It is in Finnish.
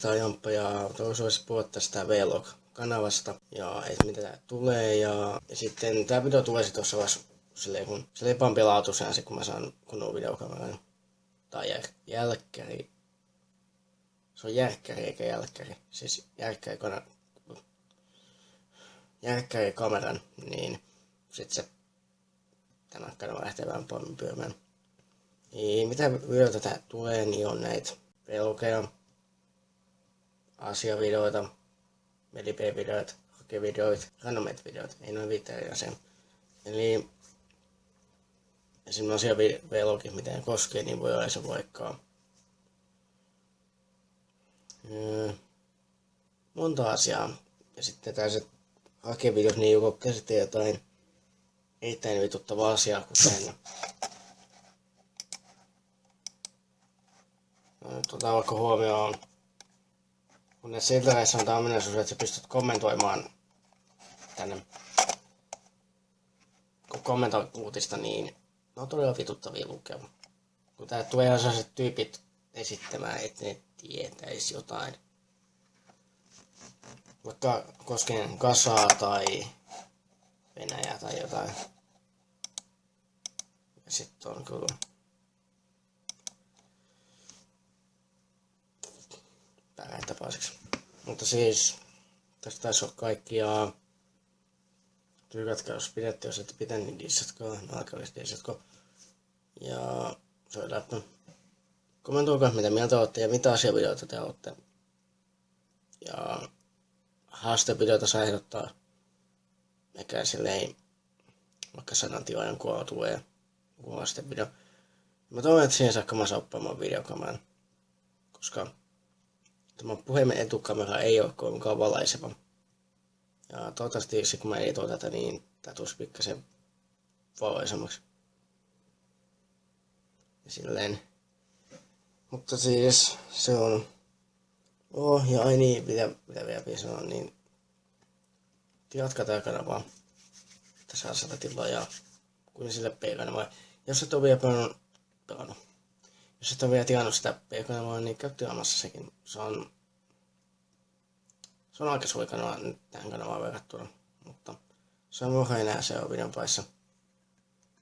Tää on Jamppa ja toivottavasti olisi puhua tästä Vlog-kanavasta ja et mitä tää tulee ja sitten tää video tulee tuossa vasta silleen kun se lepampi laatuisena se kun mä saan kunnon videokameran. Tai jälkkäri. Se on järkkäri eikä jälkkäri. Siis järkkäri kameran, niin sit se tämä kanava lähtee vähän paljon pyörimään. Niin mitä videoita tää tulee, niin on näitä vlogeja, asiavideoita, medip-videoita, hokevideoita, randomet-videoita, ei noin viitteitä sen. Eli esimerkiksi asiavlogit, mitä ne koskee, niin voi olla se vaikka monta asiaa. Ja sitten tällaiset hakevideot, niin joko käsittelee jotain erittäin vituttavaa asiaa, kuten otetaan vaikka huomioon, kun näissä iltareissa on tämä ominaisuus, että sä pystyt kommentoimaan tänne, kun kommentoit uutista, niin ne on todella vituttavia lukea. Kun tää tulee ihan sellaiset tyypit esittämään, että ne tietäisi jotain. Vaikka koskien Gasaa tai Venäjää tai jotain. Ja sitten on kyllä tapaiseksi. Mutta siis tästä taisi olla kaikki ja tykätkää jos pidätte, jos ette pidä niin dissatkaa, alkavasti dissatkaa. Ja se on läppä. Kommentoikaa mitä mieltä olette ja mitä asiavideoita te olette. Ja haastevideoita saa ehdottaa. Eikä silleen vaikka 100 tilaajan kuva tulee joku haastevideo. Mä toivon, että siihen saakka mä saan oppaamaan videokameran. Koska tämä puhelimen etukamera ei ole kovinkaan valaiseva. Ja toivottavasti se kun mä editoin tätä, niin tää tulisi pikkasen valaisemmaksi. Ja silleen. Mutta siis se on. Ja ai niin, mitä vielä sanoa, niin tilatkaa tää kanavaa. Että saa 100 tilaajaa. Kuin sille P-kanavaa. Jos et ole vielä pelannut. Jos et ole vielä tilannut sitä P-kanavaa, niin käy tilaamassa sekin. Se on aika suuri kanava tähän kanavaan verrattuna. Mutta se on enää se on videon paissa.